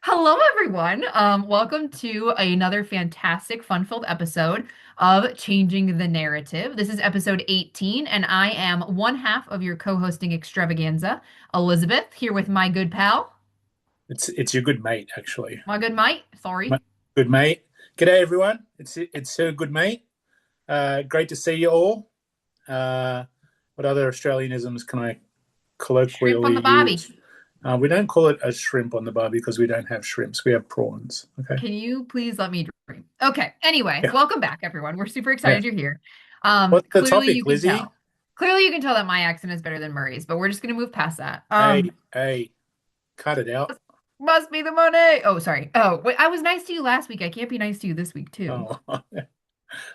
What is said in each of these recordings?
Hello, everyone. Welcome to another fantastic, fun-filled episode of Changing the Narrative. This is episode 18, and I am one half of your co-hosting extravaganza, Elizabeth, here with my good pal, It's your good mate, actually. my good mate. My Sorry. good mate. G'day, everyone. It's her good mate. Great to see you all. Uh, what other Australianisms can I Shrimp on colloquially the bobby. use? We don't call it a shrimp on the barbie because we don't have shrimps. We have prawns. Okay. Can you please let me dream? Okay. Anyway, Yeah. welcome back, everyone. We're super Yeah. excited you're here. What's the Clearly you topic, can Lizzie? tell. Clearly you can tell that my accent is better than Murray's, but we're just gonna move past that. Hey, hey, cut it out. Must be the money. Oh, sorry. Oh, wait, I was nice to you last week. I can't be nice to you this week too. Oh,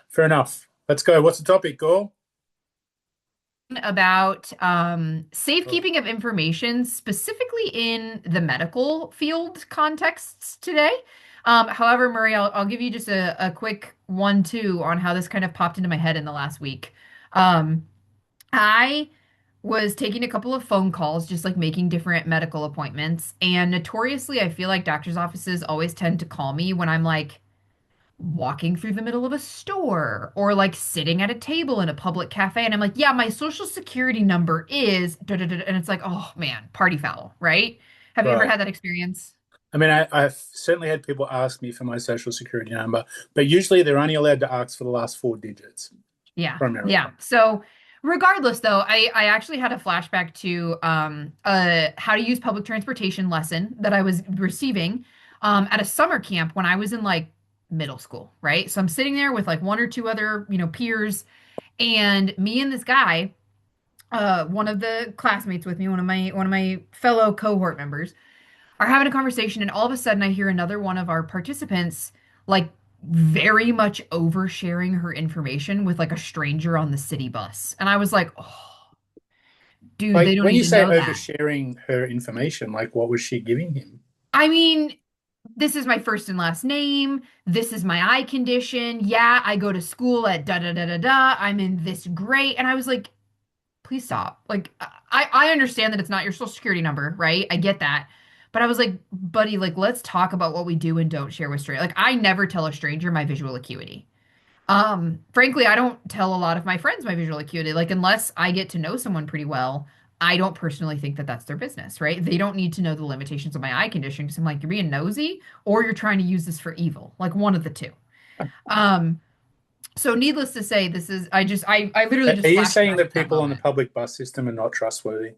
fair enough. Let's go. What's the topic, Gore? About Oh, safekeeping of information, specifically in the medical field contexts today. However, Murray, I'll give you just a quick 1-2 on how this kind of popped into my head in the last week. Um, I was taking a couple of phone calls, just like making different medical appointments. And notoriously, I feel like doctors' offices always tend to call me when I'm like walking through the middle of a store or like sitting at a table in a public cafe. And I'm like, yeah, my social security number is, da, da, da, da," and it's like, oh man, party foul, right? Have you ever right. had that experience? I mean, I've certainly had people ask me for my social security number, but usually they're only allowed to ask for the last four digits, Yeah. primarily. Yeah. So regardless though, I actually had a flashback to a how to use public transportation lesson that I was receiving at a summer camp when I was in like middle school, right? So I'm sitting there with like one or two other, peers, and me and this guy, one of the classmates with me, one of my fellow cohort members, are having a conversation, and all of a sudden I hear another one of our participants like very much oversharing her information with like a stranger on the city bus. And I was like, oh, dude, they Like don't when need you to say know that. oversharing her information, like what was she giving him? I mean, this is my first and last name. This is my eye condition. Yeah, I go to school at da da da da da. I'm in this grade. And I was like, please stop. Like, I understand that it's not your social security number, right? I get that. But I was like, buddy, like, let's talk about what we do and don't share with strangers. Like, I never tell a stranger my visual acuity. Frankly, I don't tell a lot of my friends my visual acuity. Like, unless I get to know someone pretty well, I don't personally think that that's their business, right? They don't need to know the limitations of my eye condition because I'm like, you're being nosy or you're trying to use this for evil, like one of the two. Um, so needless to say, this is, I literally Are just you flashed saying back that to that people on the moment. public bus system are not trustworthy?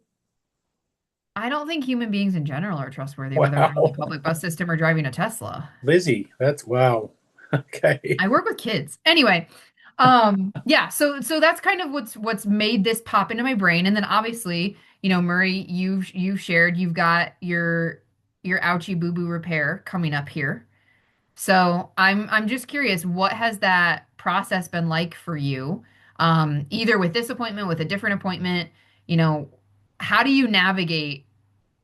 I don't think human beings in general are trustworthy, whether they're on the Wow. public bus system or driving a Tesla. Lizzie, that's wow. Okay. I work with kids. Anyway, yeah, so that's kind of what's made this pop into my brain. And then obviously, Murray, you've shared you've got your ouchie boo boo repair coming up here. So I'm just curious, what has that process been like for you? Either with this appointment, with a different appointment, you know, how do you navigate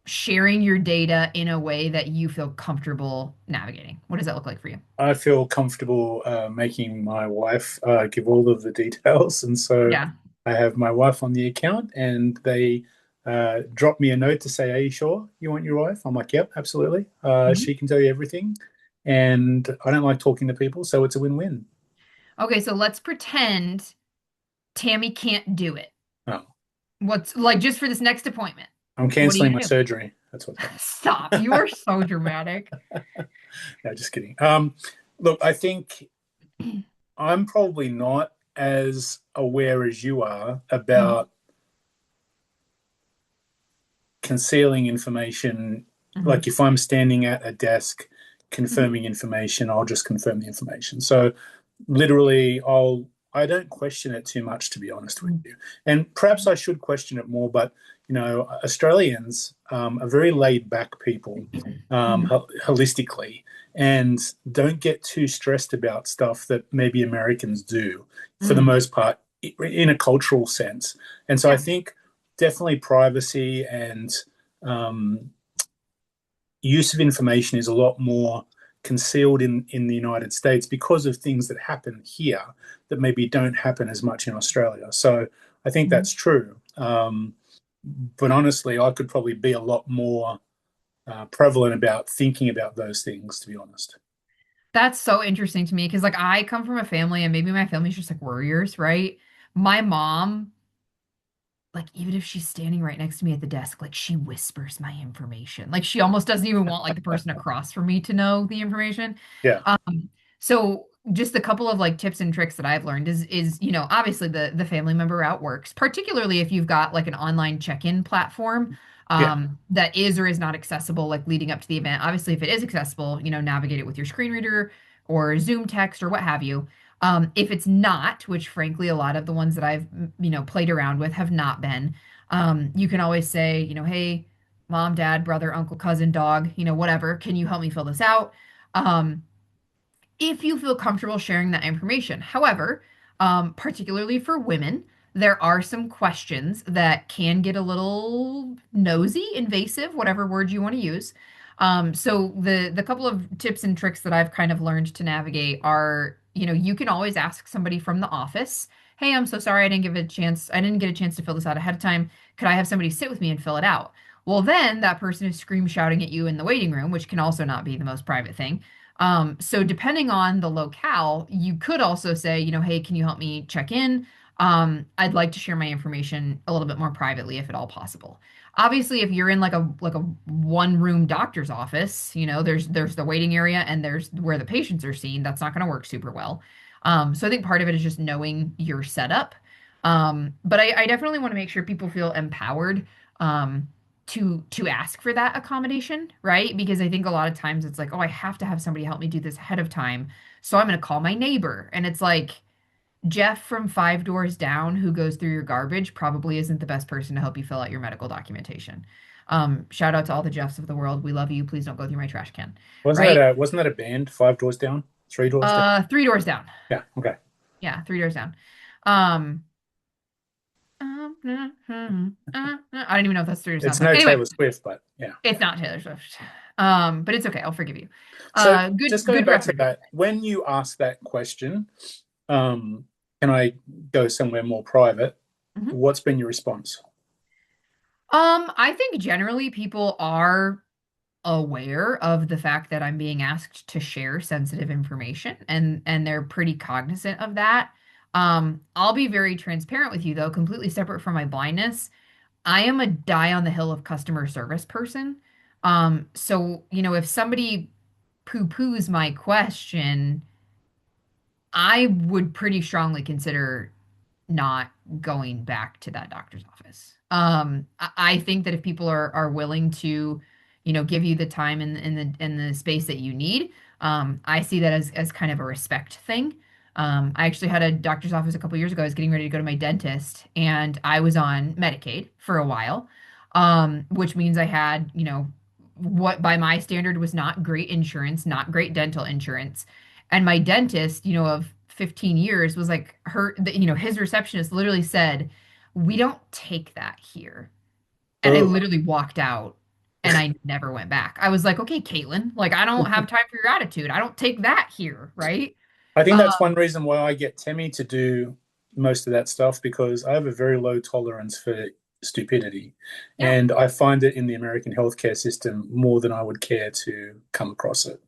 sharing your data in a way that you feel comfortable navigating? What does that look like for you? I feel comfortable making my wife give all of the details. And so Yeah. I have my wife on the account and they drop me a note to say, are you sure you want your wife? I'm like, yep, absolutely. Mhm. She can tell you everything. And I don't like talking to people, so it's a win-win. Okay, so let's pretend Tammy can't do it. Oh, What's like just for this next appointment? I'm What do you canceling my do? surgery. That's what's happening. Stop. You are so dramatic. No, just kidding. Look, I think I'm probably not as aware as you are Mhm. about concealing information. Like Mhm. if I'm standing at a desk Mhm. confirming information, I'll just confirm the information. So literally, I don't question it too much, to be honest with Mhm. you. And perhaps I should question it more, but Australians are very laid back people, Mhm. holistically, and don't get too stressed about stuff that maybe Americans do for the Mhm. most part in a cultural sense. And so I Yeah. think definitely privacy and um, use of information is a lot more concealed in the United States because of things that happen here that maybe don't happen as much in Australia. So I think Mhm. that's true. But honestly, I could probably be a lot more. prevalent about thinking about those things, to be honest. That's so interesting to me because like I come from a family and maybe my family's just like warriors, right? My mom, like even if she's standing right next to me at the desk, like she whispers my information. Like she almost doesn't even want like the person across from me to know the information. Yeah, Um, so just a couple of like tips and tricks that I've learned is, obviously the family member route works, particularly if you've got like an online check-in platform yeah, that is or is not accessible like leading up to the event. Obviously, if it is accessible, navigate it with your screen reader or Zoom text or what have you. If it's not, which frankly a lot of the ones that I've played around with have not been, you can always say, hey, mom, dad, brother, uncle, cousin, dog, whatever, can you help me fill this out? Um, if you feel comfortable sharing that information. However, particularly for women, there are some questions that can get a little nosy, invasive, whatever word you want to use. So the couple of tips and tricks that I've kind of learned to navigate are, you can always ask somebody from the office, "Hey, I'm so sorry I didn't get a chance to fill this out ahead of time. Could I have somebody sit with me and fill it out?" Well, then that person is scream shouting at you in the waiting room, which can also not be the most private thing. So depending on the locale, you could also say, hey, can you help me check in? I'd like to share my information a little bit more privately if at all possible. Obviously, if you're in like a one room doctor's office, there's the waiting area and there's where the patients are seen. That's not going to work super well. So I think part of it is just knowing your setup. But I definitely want to make sure people feel empowered. To ask for that accommodation, right? Because I think a lot of times it's like, oh, I have to have somebody help me do this ahead of time. So I'm going to call my neighbor. And it's like Jeff from five doors down who goes through your garbage probably isn't the best person to help you fill out your medical documentation. Shout out to all the Jeffs of the world. We love you. Please don't go through my trash can, right? wasn't that a band? 5 doors down, 3 doors down. Three doors down. Yeah, okay. Yeah, three doors down. Um, I don't even know if that's three doors down It's song. no Anyway, Taylor Swift, but yeah. it's not Taylor Swift. But it's okay. I'll forgive you. So Good, just going good back to reference. that, when you ask that question, um, can I go somewhere more private? Mhm. What's been your response? I think generally people are aware of the fact that I'm being asked to share sensitive information and they're pretty cognizant of that. I'll be very transparent with you though, completely separate from my blindness. I am a die on the hill of customer service person. So, if somebody poo-poos my question, I would pretty strongly consider not going back to that doctor's office. I think that if people are willing to, give you the time and the space that you need, I see that as kind of a respect thing. I actually had a doctor's office a couple years ago. I was getting ready to go to my dentist, and I was on Medicaid for a while, which means I had, what by my standard was not great insurance, not great dental insurance. And my dentist, of 15 years was like his receptionist literally said, "We don't take that here." And I Oh, literally walked out and I never went back. I was like, "Okay, Caitlin, like I don't have time for your attitude. I don't take that here, right?" I think Uh, that's one reason why I get Temmie to do most of that stuff because I have a very low tolerance for stupidity. yeah, And I find it in the American healthcare system more than I would care to come across it,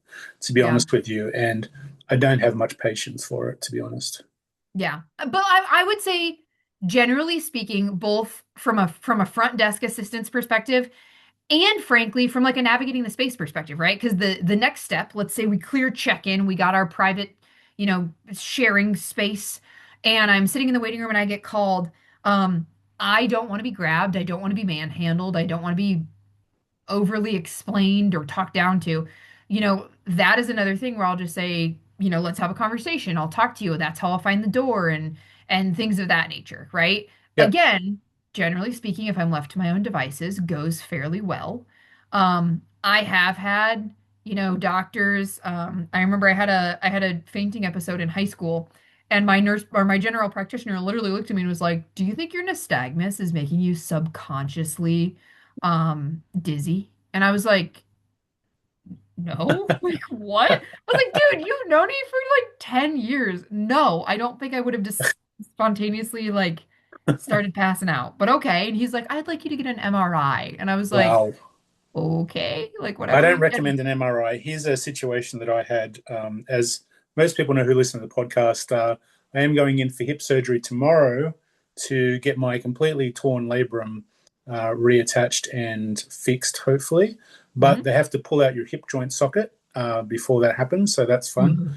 to be yeah, honest with you. And I don't have much patience for it, to be honest. yeah. But I would say, generally speaking, both from a front desk assistance perspective and frankly from like a navigating the space perspective, right? Because the next step, let's say we clear check-in, we got our private, sharing space, and I'm sitting in the waiting room and I get called. um I don't want to be grabbed, I don't want to be manhandled, I don't want to be overly explained or talked down to. That is another thing where I'll just say, let's have a conversation. I'll talk to you. That's how I'll find the door and things of that nature, right? Yep. Again, generally speaking, if I'm left to my own devices, goes fairly well. I have had, doctors. I remember I had a fainting episode in high school, and my nurse or my general practitioner literally looked at me and was like, "Do you think your nystagmus is making you subconsciously dizzy?" And I was like, "No." Like, what? I was like, "Dude, you've known me for like 10 years." No, I don't think I would have just spontaneously like started passing out. But okay. And he's like, "I'd like you to get an MRI." And I was like, Wow. Okay, like I whatever. don't recommend an MRI. Here's a situation that I had. As most people know who listen to the podcast, I am going in for hip surgery tomorrow to get my completely torn labrum reattached and fixed, hopefully. But Hmm. they have to pull out your hip joint socket before that happens, so that's fun, Mhm.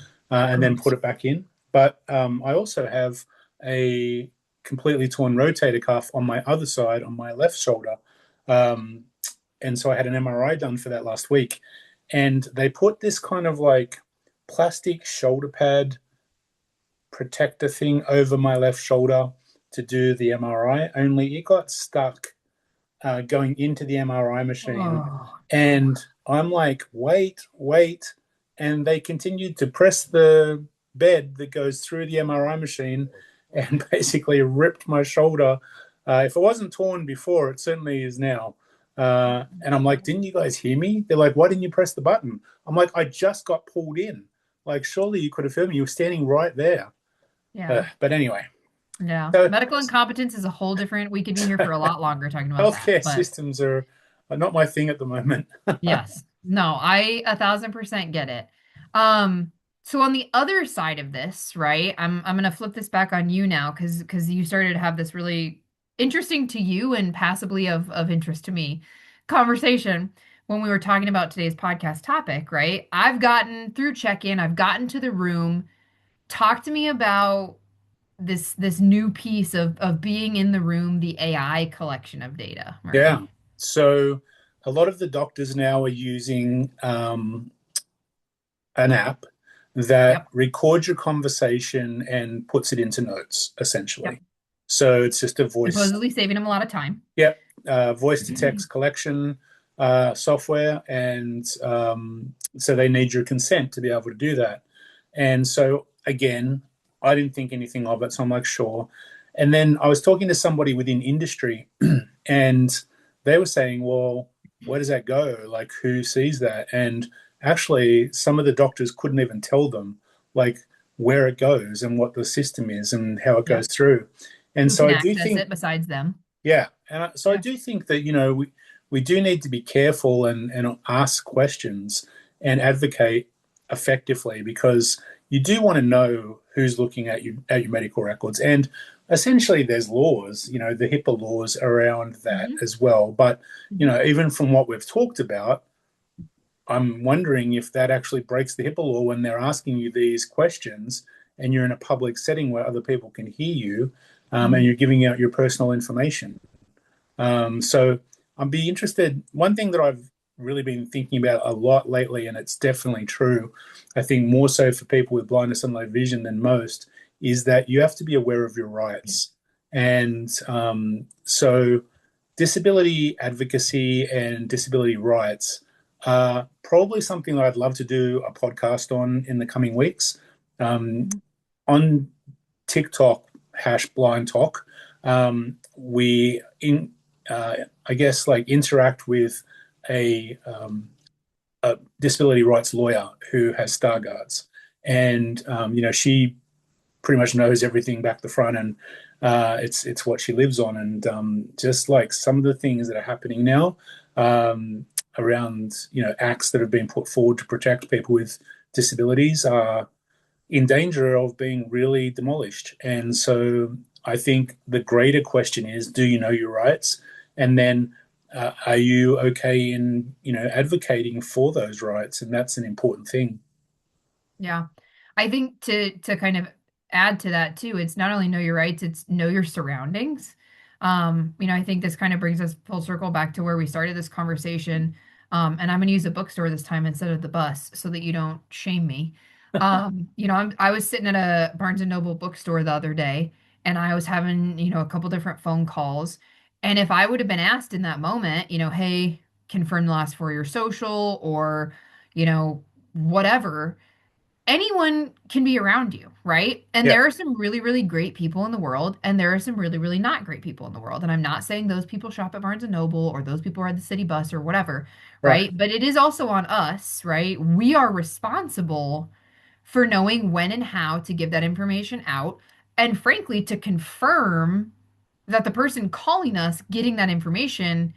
and then put Gross. it back in. But I also have a completely torn rotator cuff on my other side, on my left shoulder. Um, and so I had an MRI done for that last week, and they put this kind of like plastic shoulder pad protector thing over my left shoulder to do the MRI. Only it got stuck going into the MRI machine, Oh, no. and I'm like, wait, wait, and they continued to press the bed that goes through the MRI machine, and basically ripped my shoulder. If it wasn't torn before, it certainly is now. And I'm like, didn't you guys hear me? They're like, why didn't you press the button? I'm like, I just got pulled in. Like, surely you could have heard me. You were standing right there. Yeah. But anyway, Yeah. so Medical incompetence is a whole different, we could be here for a lot longer talking about that. healthcare But systems are not my thing at the moment. yes, no, I 1,000% get it. Um, so on the other side of this, right? I'm gonna flip this back on you now because you started to have this really interesting to you and passably of interest to me conversation when we were talking about today's podcast topic, right? I've gotten through check-in, I've gotten to the room. Talk to me about this new piece of being in the room, the AI collection of data, Yeah. Murray. So a lot of the doctors now are using an app that Yep. records your conversation and puts it into notes, Yep. essentially. So it's just a voice, Supposedly saving him a lot of time. yep, voice to text collection software. And so they need your consent to be able to do that. And so, again, I didn't think anything of it. So I'm like, sure. And then I was talking to somebody within industry, and they were saying, well, where does that go? Like, who sees that? And actually, some of the doctors couldn't even tell them, like, where it goes and what the system is and how it goes Yep. through. And Who so can I do access think, it besides them? yeah, and so I Yeah. do think that we do need to be careful and ask questions and advocate effectively, because you do want to know who's looking at your medical records. And essentially, there's laws, the HIPAA laws around that Hmm. as well. But Hmm. even from what we've talked about, I'm wondering if that actually breaks the HIPAA law when they're asking you these questions and you're in a public setting where other people can hear you, and Hmm. you're giving out your personal information. So I'd be interested. One thing that I've really been thinking about a lot lately, and it's definitely true, I think more so for people with blindness and low vision than most, is that you have to be aware of your rights. And so disability advocacy and disability rights are probably something that I'd love to do a podcast on in the coming weeks. Um, Hmm. on TikTok hash blind talk, we I guess like interact with a disability rights lawyer who has Stargards, and she pretty much knows everything back to front, and it's what she lives on, and just like some of the things that are happening now around acts that have been put forward to protect people with disabilities are in danger of being really demolished. And so I think the greater question is, do you know your rights? And then are you okay in, advocating for those rights? And that's an important thing. Yeah. I think to kind of add to that too, it's not only know your rights, it's know your surroundings. I think this kind of brings us full circle back to where we started this conversation. And I'm gonna use a bookstore this time instead of the bus so that you don't shame me. I was sitting at a Barnes and Noble bookstore the other day and I was having, a couple different phone calls. And if I would have been asked in that moment, hey, confirm the last four of your social or, whatever, anyone can be around you, right? And Yeah, there are some really, really great people in the world, and there are some really, really not great people in the world. And I'm not saying those people shop at Barnes and Noble or those people ride the city bus or whatever, right. right? But it is also on us, right? We are responsible for knowing when and how to give that information out, and frankly, to confirm that the person calling us getting that information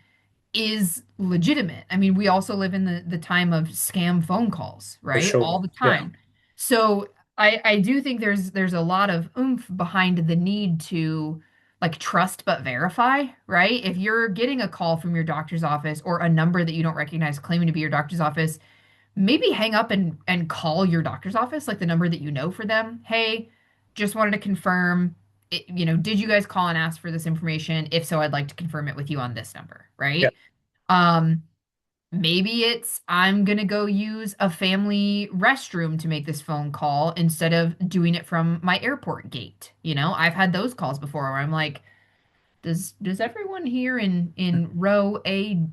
is legitimate. I mean, we also live in the time of scam phone calls, For right? All sure. the Yeah. time. So I do think there's a lot of oomph behind the need to like trust but verify, right? If you're getting a call from your doctor's office or a number that you don't recognize claiming to be your doctor's office, maybe hang up and call your doctor's office, like the number that you know for them. Hey, just wanted to confirm, did you guys call and ask for this information? If so, I'd like to confirm it with you on this number, Yeah. right? Um, Maybe it's I'm gonna go use a family restroom to make this phone call instead of doing it from my airport gate. I've had those calls before where I'm like, does everyone here in row A,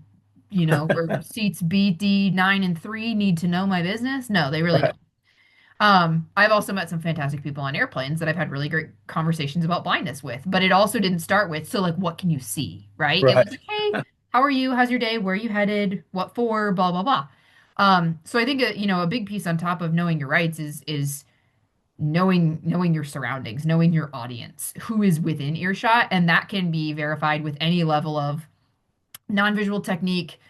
or seats B, D, 9 and 3 need to know my business? No, they really Right. don't. I've also met some fantastic people on airplanes that I've had really great conversations about blindness with, but it also didn't start with, so like, what can you see, right? It was Right. like, hey, how are you? How's your day? Where are you headed? What for? Blah, blah, blah. So I think a big piece on top of knowing your rights is knowing your surroundings, knowing your audience, who is within earshot, and that can be verified with any level of non-visual technique,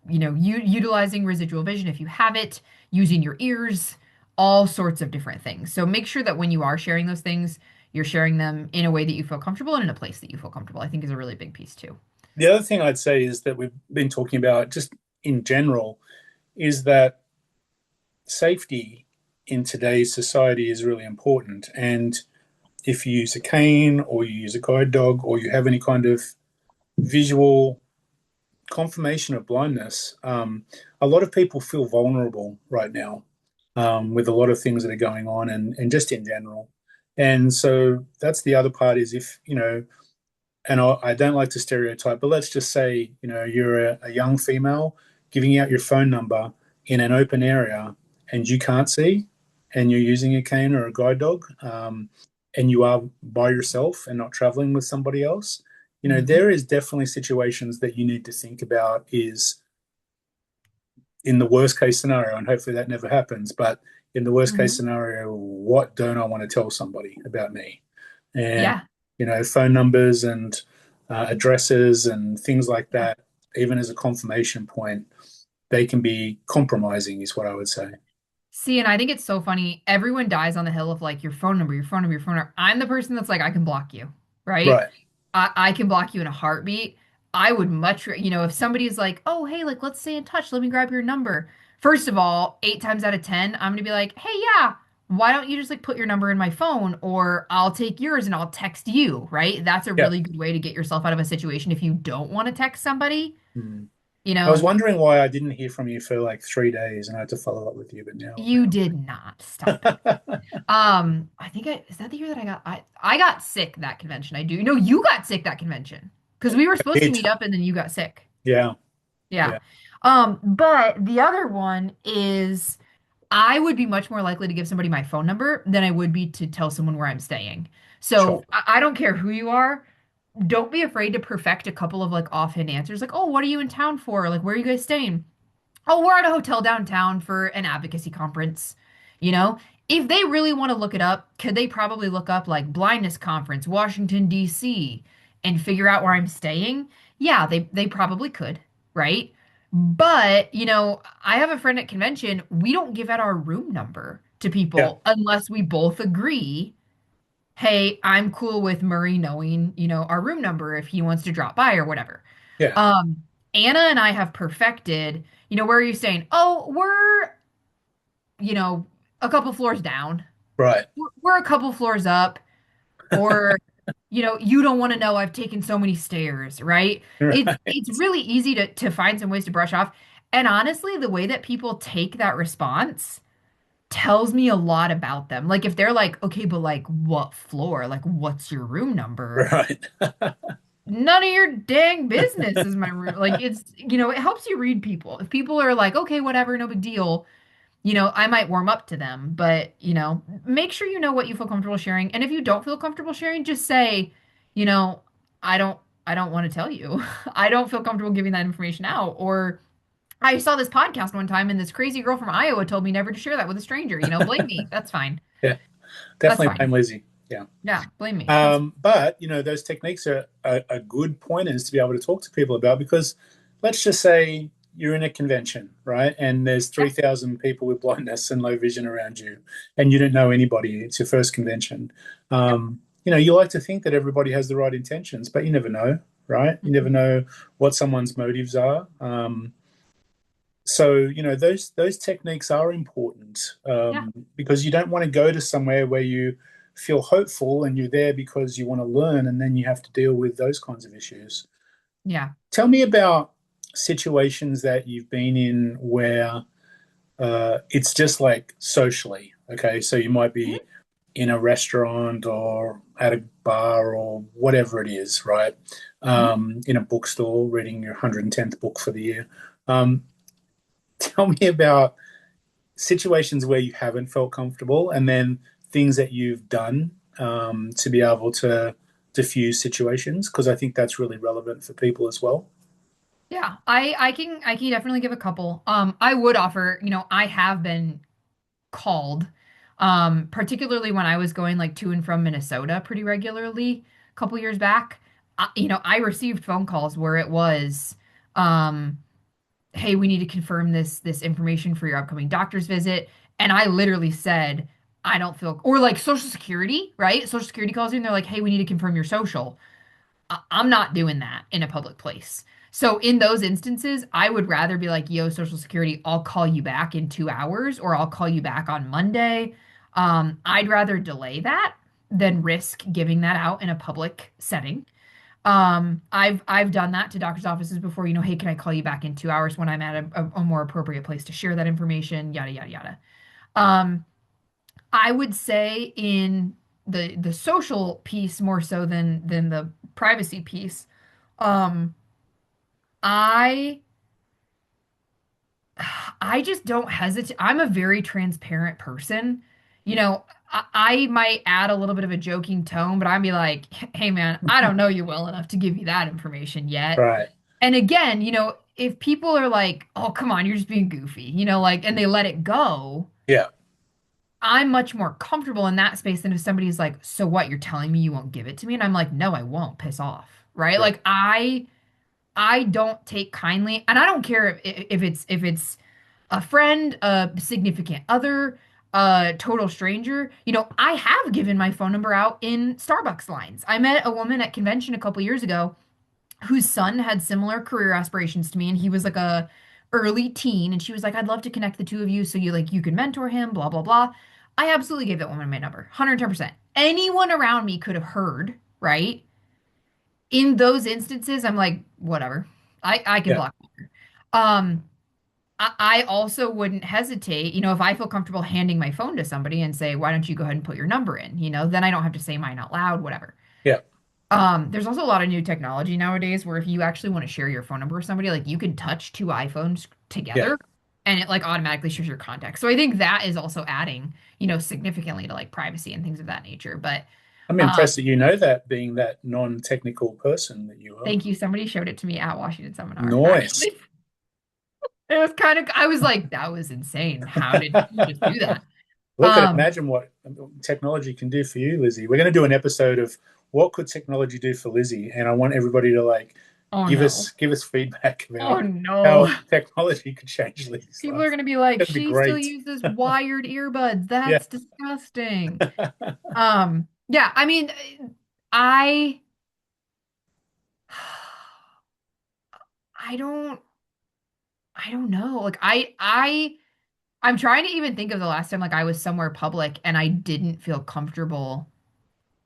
utilizing residual vision if you have it, using your ears, all sorts of different things. So make sure that when you are sharing those things, you're sharing them in a way that you feel comfortable and in a place that you feel comfortable. I think is a really big piece too. The other thing I'd say is that we've been talking about just in general is that safety in today's society is really important. And if you use a cane or you use a guide dog or you have any kind of visual confirmation of blindness, a lot of people feel vulnerable right now with a lot of things that are going on and just in general. And so that's the other part is if, and I don't like to stereotype, but let's just say, you're a young female giving out your phone number in an open area and you can't see and you're using a cane or a guide dog and you are by yourself and not traveling with somebody else, Mhm. there is definitely situations that you need to think about is in the worst case scenario, and hopefully that never happens, but in the worst case Mhm. scenario, what don't I want to tell somebody about me? And, Yeah. phone numbers and addresses and things like Yeah. that, even as a confirmation point, they can be compromising, is what I would say. See, and I think it's so funny. Everyone dies on the hill of like your phone number, your phone number, your phone number. I'm the person that's like, I can block you, right? Right. I can block you in a heartbeat. I would if somebody's like, oh, hey, like, let's stay in touch. Let me grab your number. First of all, 8 times out of 10, I'm gonna be like, hey, yeah, why don't you just like put your number in my phone or I'll take yours and I'll text you, right? That's a Yeah. really good way to get yourself out of a situation if you don't want to text somebody, Mm. you I was know. wondering why I didn't hear from you for like 3 days and I had to follow up with you, but You did not stop it. now. I think is that the year that I got sick that convention. I do. No, you got sick that convention because we were supposed to It, meet up and then you got sick. yeah. Yeah. Yeah. But the other one is I would be much more likely to give somebody my phone number than I would be to tell someone where I'm staying. Sure. So I don't care who you are. Don't be afraid to perfect a couple of like offhand answers, like, "Oh, what are you in town for? Like, where are you guys staying?" Oh, we're at a hotel downtown for an advocacy conference. You know, if they really want to look it up, could they probably look up like blindness conference, Washington, D.C., and figure out where I'm staying? Yeah, they probably could, right? But, I have a friend at convention, we don't give out our room number to Yeah. people unless we both agree, hey, I'm cool with Murray knowing, our room number if he wants to drop by or whatever. Yeah. Um, Anna and I have perfected, where are you staying? Oh, we're, you know, a couple floors down. Right. We're a couple floors up. Or, you don't want to know I've taken so many stairs, right? It's Right. really easy to find some ways to brush off. And honestly, the way that people take that response tells me a lot about them. Like if they're like, okay, but like what floor? Like what's your room number? Right. None of your dang business is my room. Like it helps you read people. If people are like, okay, whatever, no big deal, I might warm up to them, but make sure you know what you feel comfortable sharing. And if you don't feel comfortable sharing, just say, you know, I don't I don't want to tell you. I don't feel comfortable giving that information out. Or I saw this podcast one time and this crazy girl from Iowa told me never to share that with a stranger. Blame me. That's fine. Yeah. That's Definitely fine. blame Lizzie. Yeah. Yeah, blame me. But those techniques are good pointers to be able to talk to people about because let's just say you're in a convention, right? And there's Yeah. 3,000 people with blindness and low vision around you, and you don't know anybody. It's your first convention. Yep. You like to think that everybody has the right intentions, but you never know, right? You never Mhm. know what someone's motives are. So those techniques are important Yeah. because you don't want to go to somewhere where you feel hopeful and you're there because you want to learn, and then you have to deal with those kinds of issues. Yeah. Tell me about situations that you've been in where it's just like socially. Okay, so you might Mhm. be in a restaurant or at a bar or whatever it is, right? Mhm. In a bookstore reading your 110th book for the year. Um, Tell me about situations where you haven't felt comfortable, and then things that you've done to be able to diffuse situations, because I think that's really relevant for people as well. Yeah, I can definitely give a couple. I would offer, I have been called, particularly when I was going like to and from Minnesota pretty regularly a couple years back. I received phone calls where it was, um, hey, we need to confirm this information for your upcoming doctor's visit. And I literally said, I don't feel, or like Social Security, right? Social Security calls you and they're like, hey, we need to confirm your social. I'm not doing that in a public place. So in those instances, I would rather be like, yo, Social Security, I'll call you back in 2 hours or I'll call you back on Monday. I'd rather delay that than risk giving that out in a public setting. I've done that to doctor's offices before, hey, can I call you back in 2 hours when I'm at a more appropriate place to share that information, yada, yada, yada. Um, I would say in the social piece more so than the privacy piece. Um, I I just don't hesitate. I'm a very transparent person. I might add a little bit of a joking tone, but I'd be like, "Hey man, I don't know you well enough to give you that information yet." Right. And again, if people are like, "Oh, come on, you're just being goofy," like, and they let it go, Yeah. I'm much more comfortable in that space than if somebody's like, "So what? You're telling me you won't give it to me?" And I'm like, "No, I won't. Piss off." Right? Right. Like I don't take kindly, and I don't care if it's a friend, a significant other, a total stranger. I have given my phone number out in Starbucks lines. I met a woman at convention a couple years ago whose son had similar career aspirations to me, and he was like a early teen, and she was like, "I'd love to connect the two of you so you can mentor him, blah blah blah." I absolutely gave that woman my number, 110%. Anyone around me could have heard, right? In those instances, I'm like, whatever. I can Yeah. block her. Um, I also wouldn't hesitate, if I feel comfortable handing my phone to somebody and say, why don't you go ahead and put your number in? Then I don't have to say mine out loud, whatever. Yeah. There's also a lot of new technology nowadays where if you actually want to share your phone number with somebody, like you can touch two iPhones Yeah. together and it like automatically shares your contacts. So I think that is also adding, significantly to like privacy and things of that nature. But I'm um, impressed that you know that, being that non-technical person that you are. thank you. Somebody showed it to me at Washington Seminar, Nice. actually. It was kind of, I was like, that was insane. How did you just do that? Look at Um, imagine what technology can do for you, Lizzie. We're going to do an episode of what could technology do for Lizzie, and I want everybody to like oh give no. us give us feedback Oh about no. how technology could change Lizzie's People are life. gonna be like, That'd be she still great. uses wired earbuds. Yeah. That's disgusting. Yeah, I mean, I I don't I don't know. Like I'm trying to even think of the last time like I was somewhere public and I didn't feel comfortable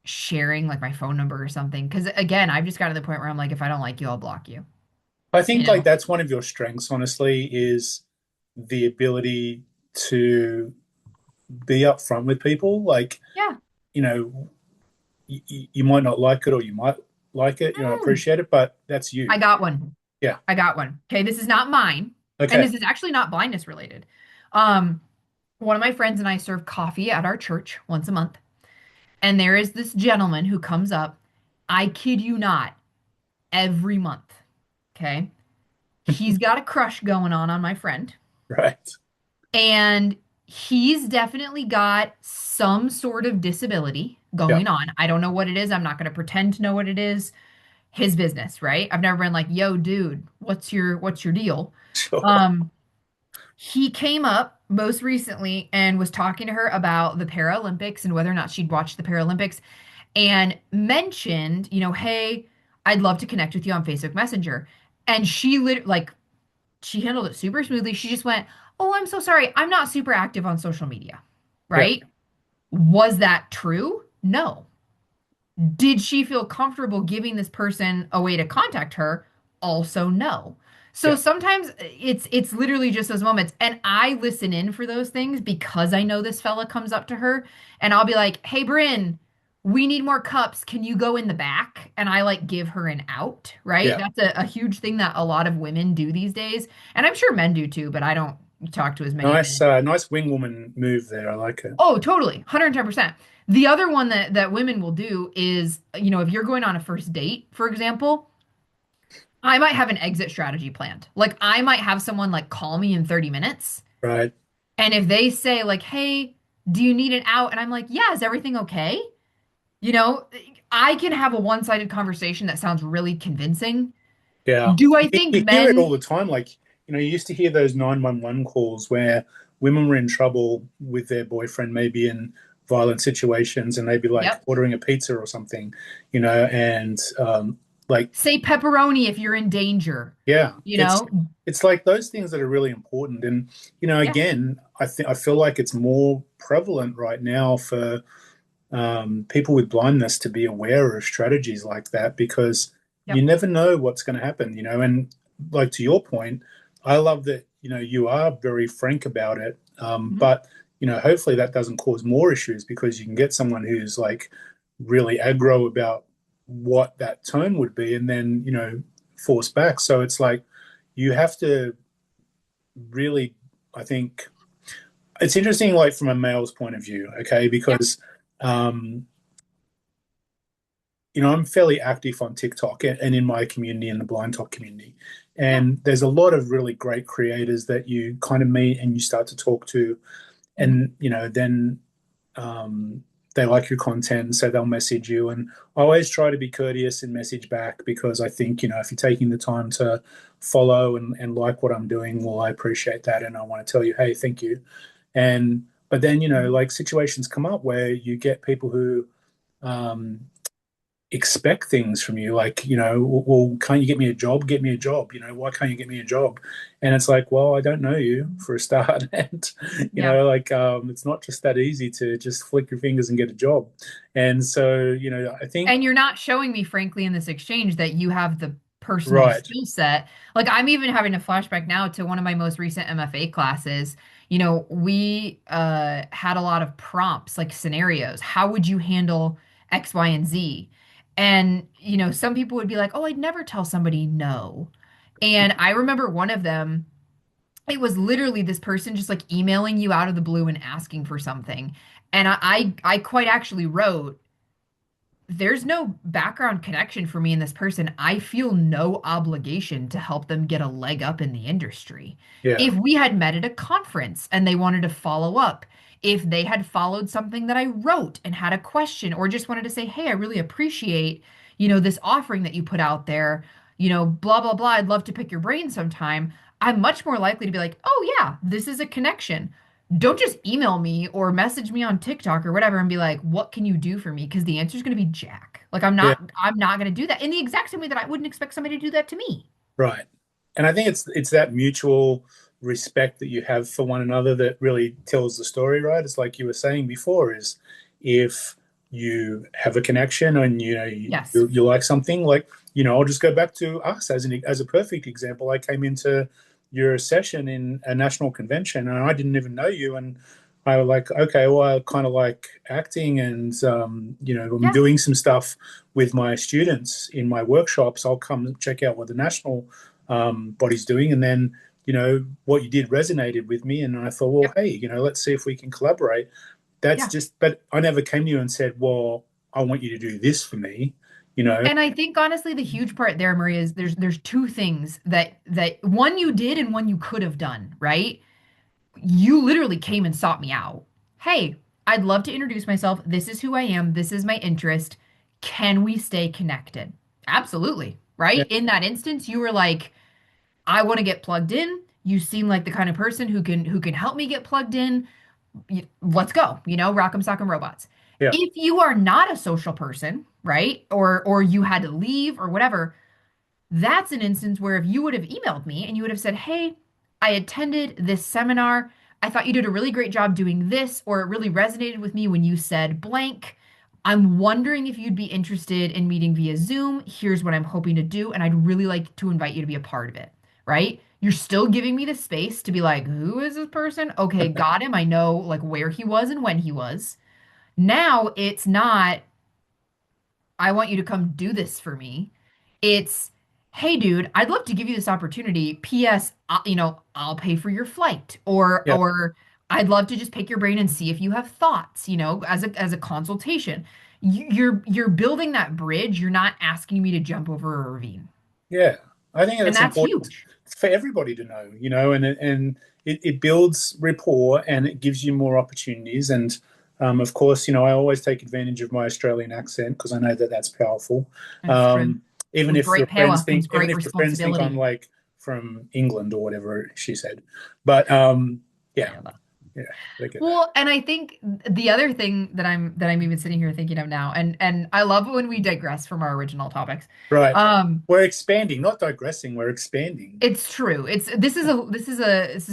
sharing like my phone number or something. Because again, I've just got to the point where I'm like, if I don't like you, I'll block you. I You think like know? that's one of your strengths, honestly, is the ability to be upfront with people. Like, Yeah. you know, you might not like it or you might like it, Mm. appreciate it, but that's I you. got one. Yeah. I got one. Okay, this is not mine, and Okay. this is actually not blindness related. Um, One of my friends and I serve coffee at our church once a month, and there is this gentleman who comes up. I kid you not, every month. Okay, he's got a crush going on my friend, Right. and He's definitely got some sort of disability Yeah. going on. I don't know what it is. I'm not going to pretend to know what it is. His business, right? I've never been like, "Yo, dude, what's your deal?" Sure. Um, he came up most recently and was talking to her about the Paralympics and whether or not she'd watched the Paralympics and mentioned, hey, I'd love to connect with you on Facebook Messenger. And she handled it super smoothly. She just went, "Oh, I'm so sorry. I'm not super active on social media." Yeah. Right? Was that true? No. Did she feel comfortable giving this person a way to contact her? Also, no. So Yeah. sometimes it's literally just those moments. And I listen in for those things because I know this fella comes up to her and I'll be like, "Hey, Bryn, we need more cups. Can you go in the back?" And I like give her an out, right? Yeah. That's a huge thing that a lot of women do these days. And I'm sure men do too, but I don't talk to as many Nice, men. nice wingwoman move there. I like it. Oh, totally. 110%. The other one that women will do is, if you're going on a first date, for example, I might have an exit strategy planned. Like I might have someone like call me in 30 minutes. Right. And if they say like, "Hey, do you need an out?" And I'm like, "Yeah, is everything okay?" You know, I can have a one-sided conversation that sounds really convincing. Yeah. Do I think You hear it all men, the time. Like, you used to hear those 911 calls where women were in trouble with their boyfriend, maybe in violent situations, and they'd be like yep, ordering a pizza or something, and like, say pepperoni if you're in danger, yeah, you know? it's like those things that are really important. And, Yes. again, I feel like it's more prevalent right now for people with blindness to be aware of strategies like that because you Yep. never know what's going to happen, and like to your point, I love that, you are very frank about it. Mhm. But, hopefully that doesn't cause more issues because you can get someone who's like really aggro about what that tone would be and then, force back. So it's like you have to really, I think it's interesting, like from a male's point of view, okay, Yep. because um, I'm fairly active on TikTok and in my community, in the blind talk community. Yeah. And there's a lot of really great creators that you kind of meet and you start to talk to. Mhm. And, then um, they like your content, so they'll message you. And I always try to be courteous and message back because I think, if you're taking the time to follow and like what I'm doing, well, I appreciate that. And I want to tell you, hey, thank you. But then, Mhm. like situations come up where you get people who, um, expect things from you like, well, can't you get me a job, why can't you get me a job? And it's like, well, I don't know you for a start. And Yeah. like, it's not just that easy to just flick your fingers and get a job. And so, I think, And you're not showing me, frankly, in this exchange that you have the personal right, skill set. Like I'm even having a flashback now to one of my most recent MFA classes. We had a lot of prompts, like scenarios. How would you handle X, Y, and Z? And, some people would be like, "Oh, I'd never tell somebody no." And I remember one of them, it was literally this person just like emailing you out of the blue and asking for something. And I quite actually wrote, "There's no background connection for me in this person. I feel no obligation to help them get a leg up in the industry." yeah, If we had met at a conference and they wanted to follow up, if they had followed something that I wrote and had a question, or just wanted to say, "Hey, I really appreciate, this offering that you put out there, blah, blah, blah. I'd love to pick your brain sometime." I'm much more likely to be like, "Oh, yeah, this is a connection." Don't just email me or message me on TikTok or whatever and be like, "What can you do for me?" Because the answer is going to be Jack. Like yeah, I'm not going to do that in the exact same way that I wouldn't expect somebody to do that to me. right. And I think it's that mutual respect that you have for one another that really tells the story, right? It's like you were saying before, is if you have a connection and Yes. you like something, like, I'll just go back to us as a perfect example. I came into your session in a national convention and I didn't even know you, and I was like, okay, well, I kind of like acting, and I'm Yeah. doing some stuff with my students in my workshops. I'll come check out what the national body's doing. And then, what you did resonated with me. And I thought, well, Yep. hey, let's see if we can collaborate. That's Yeah. just, but I never came to you and said, well, I want you to do this for me, you know? And I think honestly, the huge part there, Maria, is there's two things that one you did and one you could have done, right? You literally came and sought me out. Hey, I'd love to introduce myself. This is who I am. This is my interest. Can we stay connected? Absolutely. Yeah, Right? In that instance, you were like, I want to get plugged in. You seem like the kind of person who can help me get plugged in. Let's go, rock'em sock'em robots. yeah, If you are not a social person, right? Or you had to leave or whatever, that's an instance where if you would have emailed me and you would have said, "Hey, I attended this seminar. I thought you did a really great job doing this, or it really resonated with me when you said blank. I'm wondering if you'd be interested in meeting via Zoom. Here's what I'm hoping to do, and I'd really like to invite you to be a part of it." Right? You're still giving me the space to be like, "Who is this person? Okay, got him. I know like where he was and when he was." Now it's not, I want you to come do this for me. It's, hey, dude, I'd love to give you this opportunity. P.S. I'll pay for your flight, or yeah, or I'd love to just pick your brain and see if you have thoughts, as a consultation. You're building that bridge. You're not asking me to jump over a ravine, yeah. I think and that's that's important huge. for everybody to know, and it builds rapport and it gives you more opportunities. And of course, I always take advantage of my Australian accent because I know that that's powerful. That's true. Um, even With if the great friends power think, comes even great if the friends think I'm responsibility. like from England or whatever she said, but yeah, Yeah. yeah, I get that. Well, and I think the other thing that I'm even sitting here thinking of now, and I love when we digress from our original topics. Right. Um, We're expanding, not digressing. We're expanding. it's true. This is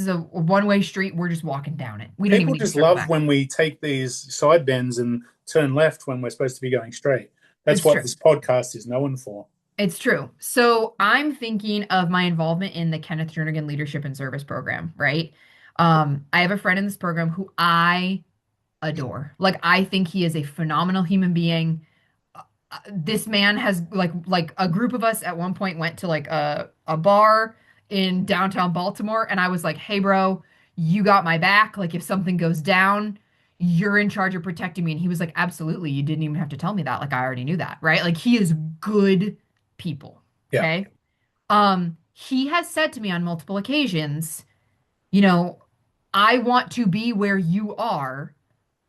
a one-way street. We're just walking down it. We don't even People need to just circle love back. when we take these side bends and turn left when we're supposed to be going straight. That's It's what true. this podcast is known for. It's true. So I'm thinking of my involvement in the Kenneth Jernigan Leadership and Service Program, right? I have a friend in this program who I adore. Like I think he is a phenomenal human being. This man has like a group of us at one point went to like a bar in downtown Baltimore, and I was like, "Hey bro, you got my back. Like if something goes down, you're in charge of protecting me." And he was like, "Absolutely. You didn't even have to tell me that. Like I already knew that." Right? Like he is good people. Yeah, Okay? He has said to me on multiple occasions, you know, "I want to be where you are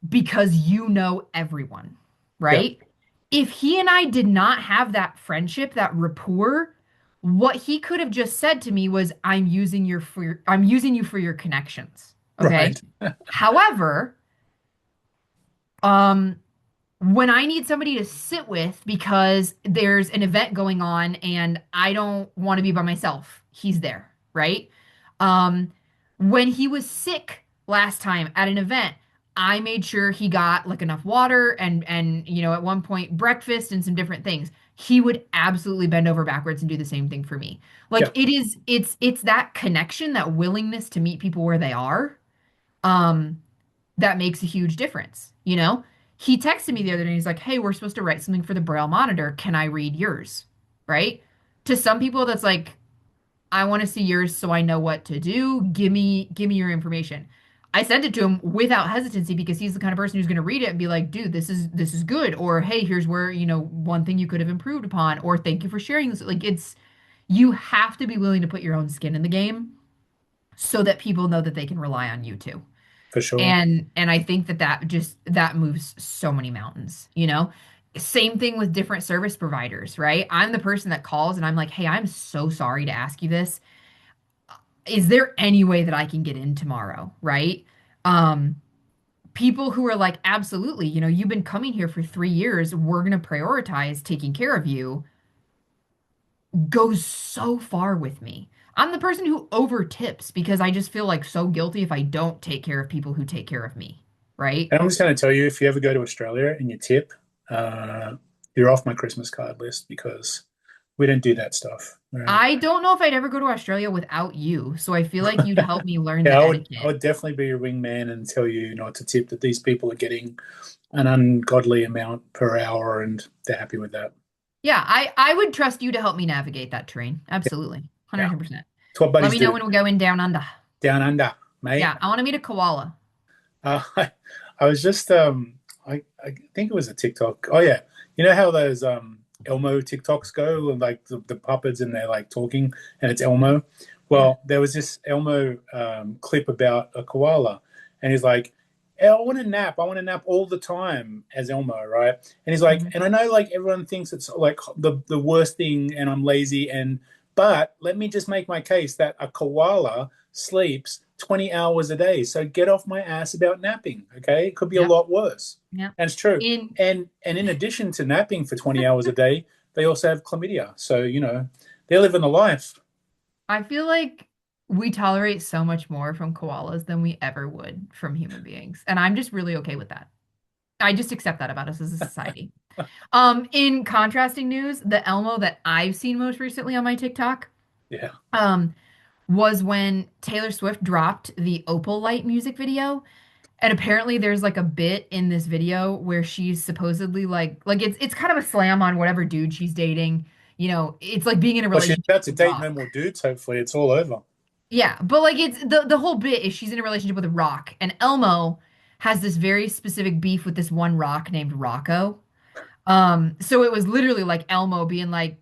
because you know everyone." yeah, Right? If he and I did not have that friendship, that rapport, what he could have just said to me was, I'm using you for your connections." Okay. right. However, um, when I need somebody to sit with because there's an event going on and I don't want to be by myself, he's there, right? Um, when he was sick last time at an event, I made sure he got like enough water and at one point breakfast and some different things. He would absolutely bend over backwards and do the same thing for me. Like Yeah, it's that connection, that willingness to meet people where they are. Um, that makes a huge difference. He texted me the other day. He's like, "Hey, we're supposed to write something for the Braille monitor. Can I read yours?" Right? To some people, that's like, "I want to see yours so I know what to do. Give me your information." I sent it to him without hesitancy because he's the kind of person who's going to read it and be like, "Dude, this is good," or "Hey, here's where, one thing you could have improved upon," or "Thank you for sharing this." Like you have to be willing to put your own skin in the game so that people know that they can rely on you too. for sure. And I think that moves so many mountains. Same thing with different service providers, right? I'm the person that calls and I'm like, "Hey, I'm so sorry to ask you this. Is there any way that I can get in tomorrow?" Right? Um, People who are like, "Absolutely, you've been coming here for 3 years. We're gonna prioritize taking care of you," goes so far with me. I'm the person who over tips because I just feel like so guilty if I don't take care of people who take care of me, right? And I'm just going to tell you, if you ever go to Australia and you tip, uh, you're off my Christmas card list because we don't do that stuff. All right. I don't know if I'd ever go to Australia without you, so I feel like you'd help me learn Yeah, the I etiquette. would definitely be your wingman and tell you not to tip, that these people are getting an ungodly amount per hour and they're happy with that. Yeah, I would trust you to help me navigate that terrain. Absolutely. Yeah. 100%. It's what Let buddies me know do. when we're going down under. Down under, mate. Yeah, I want to meet a koala. I was just I think it was a TikTok. Oh yeah, you know how those Elmo TikToks go and like the puppets and they're like talking and it's Elmo. Yeah. Well, there was this Elmo clip about a koala, and he's like, "I want to nap. I want to nap all the time," as Elmo, right? And he's like, Mhm. and I know like everyone thinks it's like the worst thing, and I'm lazy, and but let me just make my case that a koala sleeps 20 hours a day. So get off my ass about napping, okay? It could be a Yep. lot worse. Yep. And it's true. In And in addition to napping for 20 hours a day, they also have chlamydia. So, they're living the life. I feel like we tolerate so much more from koalas than we ever would from human beings. And I'm just really okay with that. I just accept that about us as a society. In contrasting news, the Elmo that I've seen most recently on my TikTok, Yeah. um, was when Taylor Swift dropped the Opal Light music video. And apparently there's like a bit in this video where she's supposedly like it's kind of a slam on whatever dude she's dating. It's like being in a Well, she's relationship about to with date no rock. more dudes, hopefully. It's all over. Yeah, but like it's the whole bit is she's in a relationship with a rock, and Elmo has this very specific beef with this one rock named Rocco. So it was literally like Elmo being like,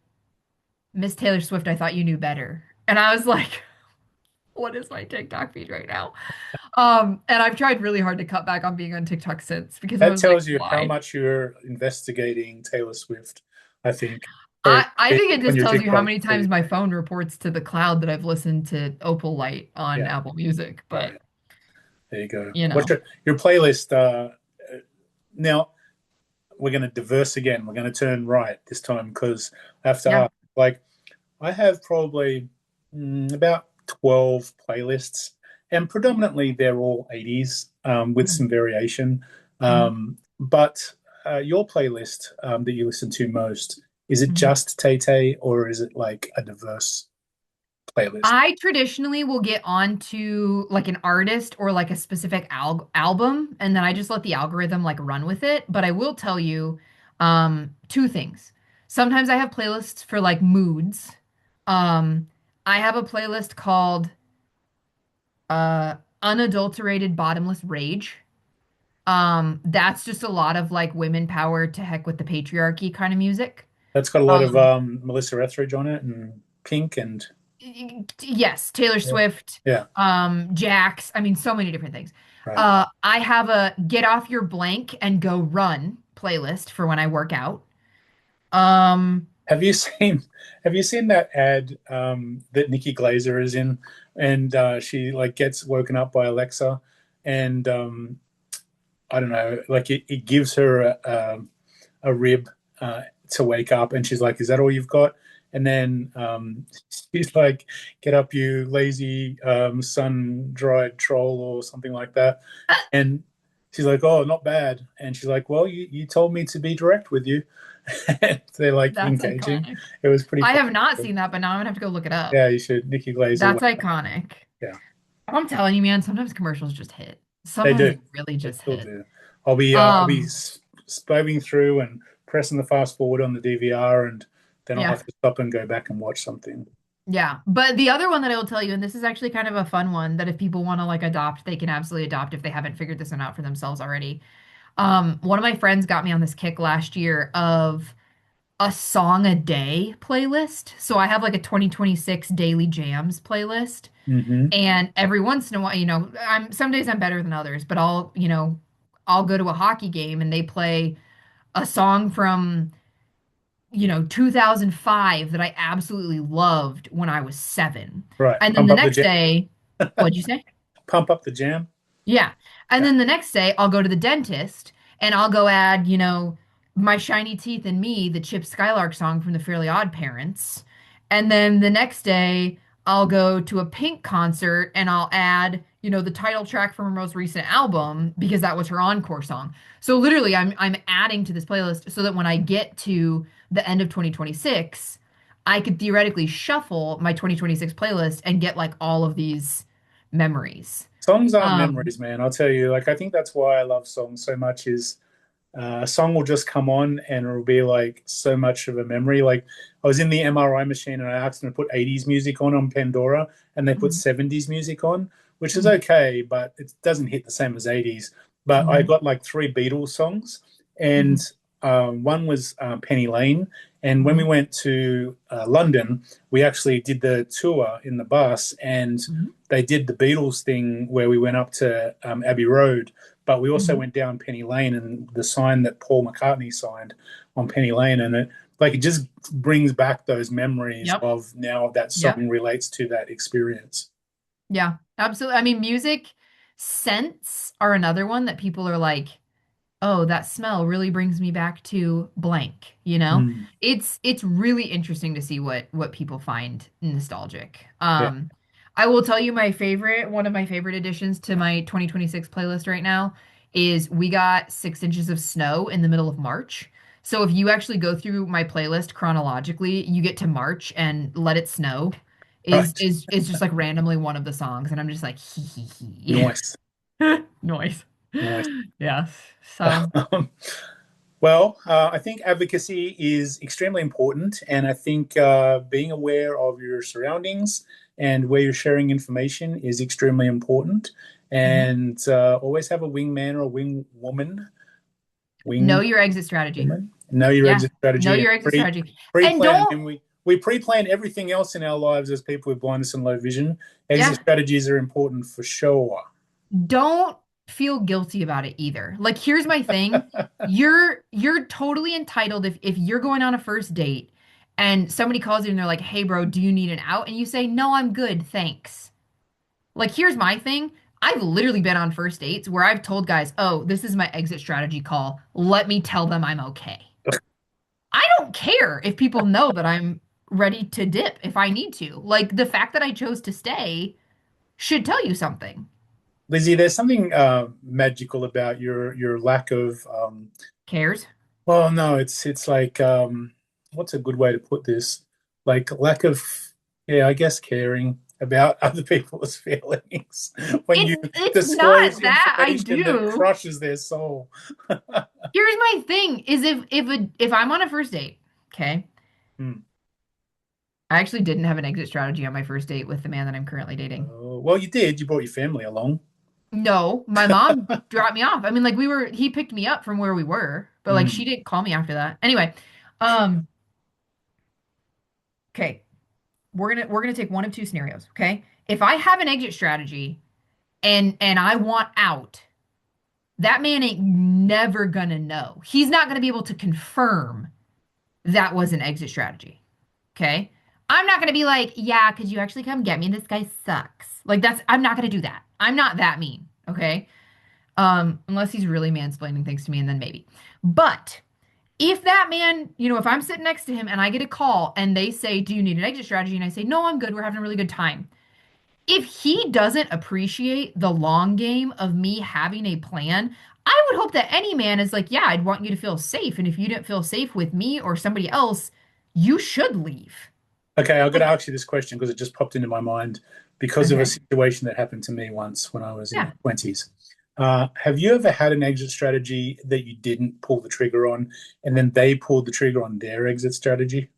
Miss Taylor Swift, I thought you knew better. And I was like, what is my TikTok feed right now? And I've tried really hard to cut back on being on TikTok since because I That was like, tells you how why? much you're investigating Taylor Swift, I think. Very I big think it on just your tells you how TikTok many times feed. my phone reports to the cloud that I've listened to Opal Light on Yeah, Apple Music. But, right. There you go. you What's know, your playlist? Now we're going to diverse again. We're going to turn right this time because I have to yeah. ask. Like, I have probably about 12 playlists, and predominantly they're all 80s with some variation. Mhm. But your playlist that you listen to most, is it Mhm. just Tay Tay or is it like a diverse playlist? I traditionally will get onto like an artist or like a specific album, and then I just let the algorithm like run with it. But I will tell you two things. Sometimes I have playlists for like moods. Um, I have a playlist called Unadulterated Bottomless Rage. That's just a lot of like women power to heck with the patriarchy kind of music. That's got a lot of Um, Melissa Etheridge on it and Pink and yes, Taylor yeah, Swift, yeah, Jax. I mean, so many different things. right. I have a Get Off Your Blank and Go Run playlist for when I work out. Um, Have you seen have you seen that ad that Nikki Glazer is in, and she like gets woken up by Alexa, and I don't know, like it gives her a rib to wake up, and she's like, "Is that all you've got?" And then she's like, "Get up, you lazy sun-dried troll," or something like that, and she's like, "Oh, not bad," and she's like, "Well, you told me to be direct with you." They're like that's engaging. iconic. It was pretty I have not funny. seen that, but now I'm gonna have to go look it up. Yeah, you should. Nikki Glazer. That's iconic. Yeah, I'm telling you, man, sometimes commercials just hit. they Sometimes do. they really They just still hit. do. I'll be Um, spiving through and pressing the fast forward on the DVR, and then I'll yeah. have to stop and go back and watch something. Yeah, but the other one that I will tell you, and this is actually kind of a fun one that if people want to like adopt, they can absolutely adopt if they haven't figured this one out for themselves already. One of my friends got me on this kick last year of a song a day playlist. So I have like a 2026 daily jams playlist, Hmm. and every once in a while, I'm some days I'm better than others, but I'll go to a hockey game and they play a song from 2005 that I absolutely loved when I was 7. Right. And then Pump the up the next jam. day, what'd you say? Pump up the jam. Yeah. And Yeah. then the next day, I'll go to the dentist and I'll go add, My Shiny Teeth and Me, the Chip Skylark song from the Fairly Odd Parents. And then the next day, I'll go to a Pink concert and I'll add, the title track from her most recent album because that was her encore song. So literally, I'm adding to this playlist so that when I get to the end of 2026, I could theoretically shuffle my 2026 playlist and get like all of these memories. Songs are Um, memories, man. I'll tell you. Like, I think that's why I love songs so much. Is a song will just come on and it'll be like so much of a memory. Like, I was in the MRI machine and I asked them to put 80s music on Pandora, and they put mhm, 70s music on, which is mhm, okay, but it doesn't hit the same as 80s. But I mhm, got like three Beatles songs, and mhm. One was Penny Lane, and when we Hmm. went to London, we actually did the tour in the bus, and Hmm. they did the Beatles thing where we went up to Abbey Road, but we also Hmm. went down Penny Lane, and the sign that Paul McCartney signed on Penny Lane, and it just brings back those memories Yep. of now that Yep. song relates to that experience. Yeah, absolutely. I mean, music scents are another one that people are like, oh, that smell really brings me back to blank, you know? Mm. It's really interesting to see what people find nostalgic. Yeah. I will tell you one of my favorite additions to my 2026 playlist right now is we got 6 inches of snow in the middle of March. So if you actually go through my playlist chronologically, you get to March and Let It Snow Right. is just like randomly one of the songs, and I'm just like hee hee Nice. hee. Noise. Nice. Yes. So Well, I think advocacy is extremely important, and I think being aware of your surroundings and where you're sharing information is extremely important. mhm. And always have a wingman or a wing woman, Know wing your exit strategy. woman. Know your Yeah. exit Know strategy and your exit strategy. And pre-plan. I don't, mean, we pre-plan everything else in our lives as people with blindness and low vision. Exit yeah, strategies are important for sure. don't feel guilty about it either. Like, here's my thing. You're totally entitled if you're going on a first date and somebody calls you and they're like, "Hey bro, do you need an out?" And you say, "No, I'm good, thanks." Like, here's my thing. I've literally been on first dates where I've told guys, "Oh, this is my exit strategy call. Let me tell them I'm okay." I don't care if people know that I'm ready to dip if I need to. Like, the fact that I chose to stay should tell you something. Lizzie, there's something magical about your lack of Cares? well, no, it's like what's a good way to put this? Like lack of, yeah, I guess caring about other people's feelings when you It's disclose not that I information that do. crushes their soul. Here's my thing is if I'm on a first date, okay? Hmm. I actually didn't have an exit strategy on my first date with the man that I'm currently dating. Well, you did. You brought your family along. No, my mom dropped me off. I mean, like he picked me up from where we were, but like she Hmm. didn't call me after that. Anyway, um, okay, we're gonna take one of two scenarios, okay? If I have an exit strategy and I want out, that man ain't never gonna know. He's not gonna be able to confirm that was an exit strategy. Okay. I'm not gonna be like, yeah, could you actually come get me? This guy sucks. Like I'm not gonna do that. I'm not that mean. Okay. Unless he's really mansplaining things to me, and then maybe. But if that man, if I'm sitting next to him and I get a call and they say, do you need an exit strategy? And I say, no, I'm good. We're having a really good time. If he doesn't appreciate the long game of me having a plan, I would hope that any man is like, yeah, I'd want you to feel safe. And if you didn't feel safe with me or somebody else, you should leave. Okay, I've got to Like, ask you this question because it just popped into my mind because of a okay. situation that happened to me once when I was in my Yeah. 20s. Have you ever had an exit strategy that you didn't pull the trigger on, and then they pulled the trigger on their exit strategy,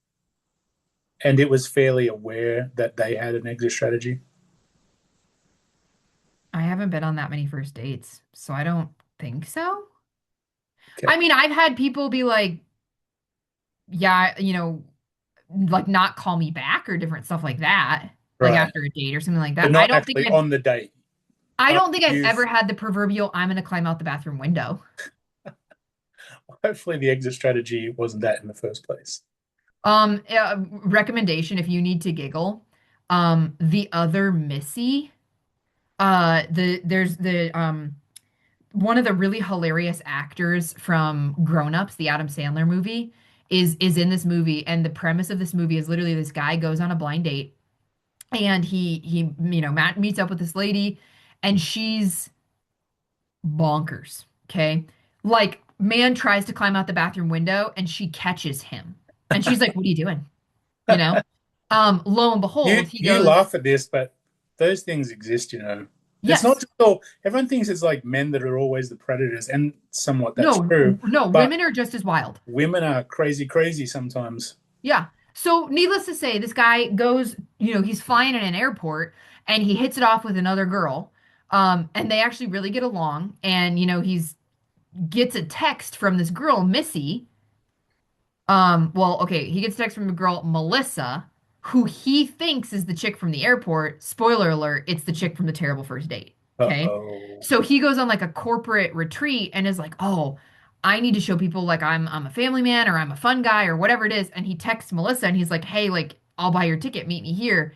and it was fairly aware that they had an exit strategy? I haven't been on that many first dates, so I don't think so. Okay, I mean, I've had people be like, yeah, like not call me back or different stuff like that, like right, after a date or something like but that. not actually on the date. I don't think I've You've ever had the proverbial I'm gonna climb out the bathroom window. hopefully the exit strategy wasn't that in the first place. Recommendation if you need to giggle. The other Missy, there's the one of the really hilarious actors from Grown Ups, the Adam Sandler movie, is in this movie, and the premise of this movie is literally this guy goes on a blind date, and he meets up with this lady, and she's bonkers. Okay, like man tries to climb out the bathroom window, and she catches him, and she's like, "What are you doing?" You know. Lo and You behold, he you goes, laugh at this, but those things exist, you know. It's not "Yes, just all, everyone thinks it's like men that are always the predators, and somewhat that's no, true, no, but women are just as wild." women are crazy, crazy sometimes. Yeah. So, needless to say, this guy goes, he's flying in an airport and he hits it off with another girl. And they actually really get along. And, he's gets a text from this girl, Missy. Well, okay, he gets a text from a girl, Melissa, who he thinks is the chick from the airport. Spoiler alert, it's the chick from the terrible first date. Okay. Uh-oh. So he goes on like a corporate retreat and is like, "Oh, I need to show people like I'm a family man or I'm a fun guy or whatever it is." And he texts Melissa and he's like, "Hey, like I'll buy your ticket, meet me here."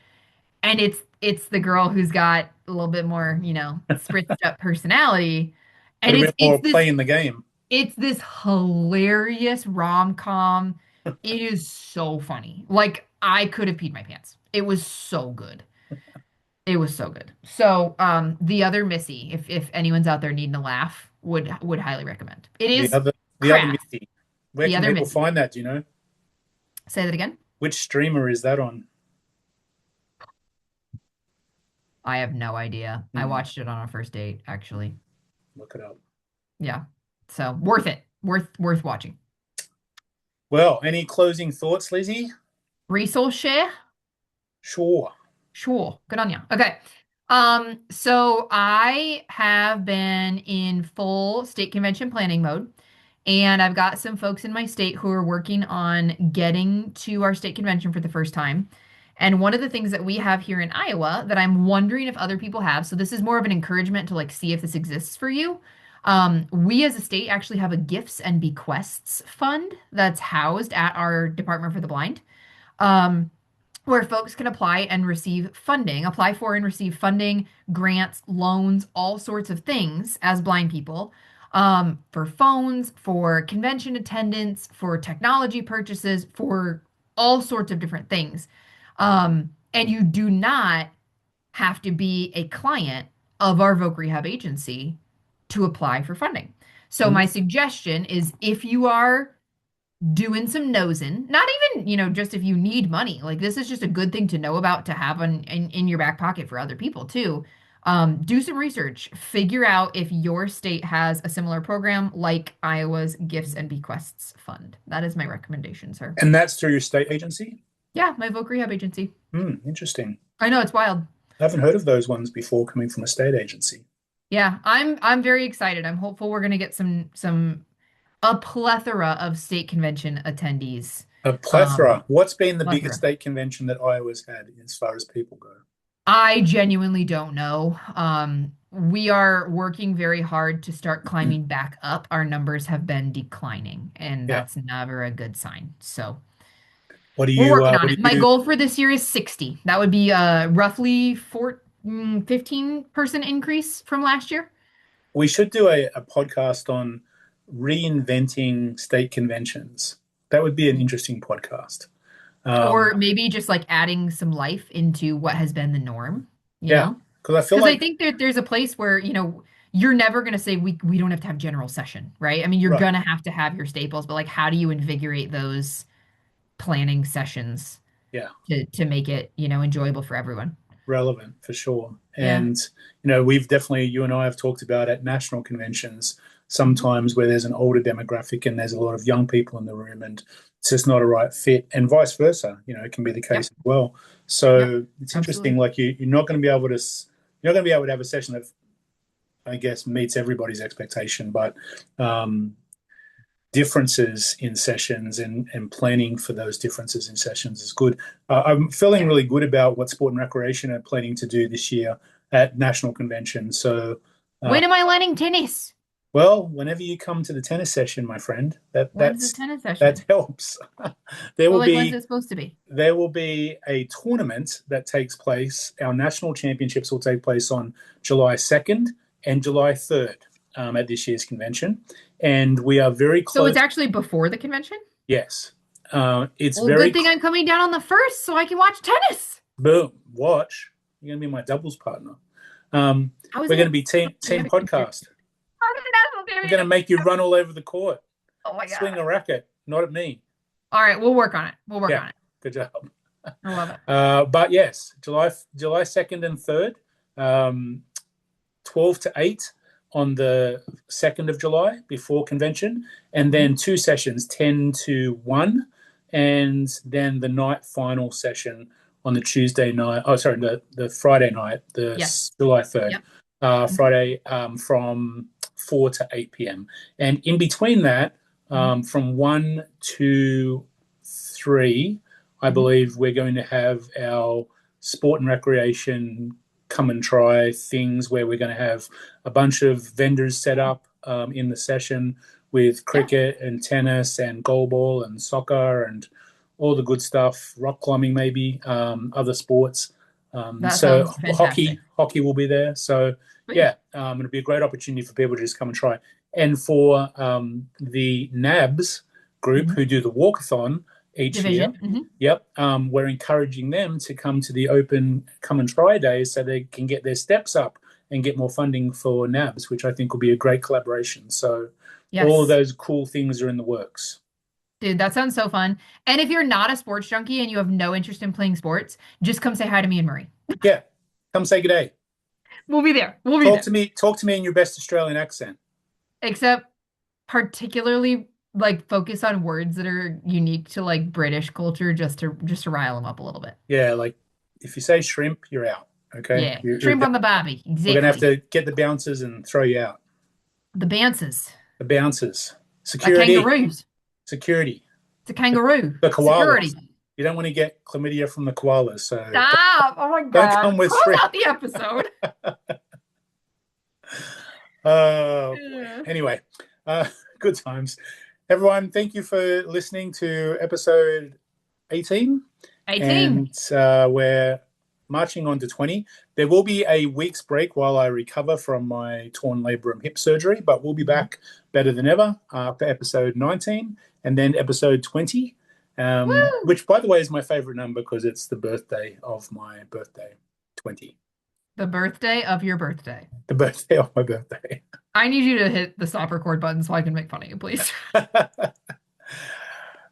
And it's the girl who's got a little bit more, spritzed up personality. And Could have it's been it's more this playing the game. it's this hilarious rom-com. It is so funny. Like I could have peed my pants. It was so good. It was so good. So, the other Missy, if anyone's out there needing a laugh, would highly recommend. It The is other the other crass. Misty. Where The can other people Missy. find that, do you know? Say that again. Which streamer is that on? I have no idea. I Hmm, watched it on our first date, actually. look it up. Yeah. So worth it. Worth watching. Well, any closing thoughts, Lizzie? Resource share. Sure. Sure. Good on you. Okay. So I have been in full state convention planning mode, and I've got some folks in my state who are working on getting to our state convention for the first time. And one of the things that we have here in Iowa that I'm wondering if other people have, so this is more of an encouragement to like see if this exists for you. We as a state actually have a gifts and bequests fund that's housed at our Department for the Blind. Um, where folks can apply for and receive funding, grants, loans, all sorts of things as blind people, for phones, for convention attendance, for technology purchases, for all sorts of different things. And you do not have to be a client of our Voc Rehab agency to apply for funding. So Mm. my suggestion is if you are doing some nosing. Not even, just if you need money. Like this is just a good thing to know about to have in your back pocket for other people too. Do some research. Figure out if your state has a similar program like Iowa's Gifts and Bequests Fund. That is my recommendation, sir. And that's through your state agency? Yeah, my Voc Rehab agency. Hmm, interesting. I know it's wild. I haven't heard of those ones before coming from a state agency. Yeah, I'm very excited. I'm hopeful we're gonna get some a plethora of state convention attendees. A Um, plethora. What's been the biggest Plethora. state convention that Iowa's had as far as people go? I genuinely don't know. We are working very hard to start climbing back up. Our numbers have been declining, and Yeah. that's never a good sign. So What do we're you working on what it. do My you goal for this year is 60. That would be roughly 15% increase from last year. we should do a podcast on reinventing state conventions. That would be an interesting podcast. Or Um, maybe just like adding some life into what has been the norm, you yeah, know? because I feel Because I like think that there's a place where, you're never going to say we don't have to have general session, right? I mean, you're right, going to have your staples, but like how do you invigorate those planning sessions yeah, to make it, enjoyable for everyone? relevant for sure. Yeah. And we've definitely you and I have talked about at national conventions Mhm. sometimes where there's an older demographic and there's a lot of young people in the room and it's just not a right fit, and vice versa. It can be the case Yep. as well. Yep. So it's interesting. Absolutely. Like you're not going to be able to you're not going to be able to have a session that I guess meets everybody's expectation, but um, differences in sessions and planning for those differences in sessions is good. I'm feeling Yeah. really good about what Sport and Recreation are planning to do this year at National Convention. So, uh, When am I learning tennis? well, whenever you come to the tennis session, my friend, that When's the that's tennis that session? helps. there Well, will like when's be it supposed to be? there will be a tournament that takes place. Our national championships will take place on July 2nd and July 3rd at this year's convention, and we are very So it's close. actually before the convention? Yes, it's Well, good very thing I'm coming down on the first so I can watch tennis. boom. Watch, you're gonna be my doubles partner. Um, How is we're it gonna be team a podcast. national I'm gonna championship? make you run all over the court, Oh my swing God. a racket, not at me. All right, we'll work on it. We'll work Yeah, on it. good job. I love it. But yes, July 2nd and 3rd, um, 12 to 8 on the 2nd of July before convention, and then Mhm. two sessions, 10 to 1, and then the night final session on the Tuesday night. Oh, sorry, the Friday night, the Yes. July 3rd. Yep. Mhm. Friday from 4 to 8 p.m. And in between that, Mhm. from 1 to 3, I Mhm. believe we're going to have our sport and recreation come and try things where we're going to have a bunch of vendors set up in the session with Yeah, cricket and tennis and goalball and soccer and all the good stuff, rock climbing maybe, other sports. that So sounds fantastic. hockey will be there. So Sweet. yeah, it'll be a great opportunity for people to just come and try. And for the NABs group Mhm. who do the walkathon each year, Division. Mhm. yep, we're encouraging them to come to the open come and try days so they can get their steps up and get more funding for NABs, which I think will be a great collaboration. So all of Yes. those cool things are in the works. Dude, that sounds so fun. And if you're not a sports junkie and you have no interest in playing sports, just come say hi to me and Marie. Yeah, come say good day. We'll be there. We'll be there. Talk to me in your best Australian accent. Except particularly like focus on words that are unique to like British culture just to rile them up a little bit. Yeah, like if you say shrimp, you're out. Okay, Yeah. Shrimp on the barbie. we're gonna have Exactly. to get the bouncers and throw you out. The bounces. The bouncers, Like security, kangaroos. security, It's a kangaroo. the koalas. Security. You don't want to get chlamydia from the koalas, so Stop. Oh my don't God. come with Close shrimp. out the episode. Oh boy. Yeah. Anyway, uh, good times, everyone. Thank you for listening to episode 18, 18. and we're marching on to 20. There will be a week's break while I recover from my torn labrum hip surgery, but we'll be Mhm. back better than ever for episode 19 and then episode 20, Woo! which, by the way, is my favorite number because it's the birthday of my birthday, 20. The birthday of your birthday. The birthday of my birthday. I need you to hit the stop record button so I can make fun of you, please.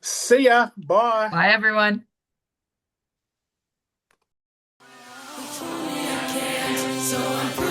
See ya. Bye. Bye, everyone. So I'm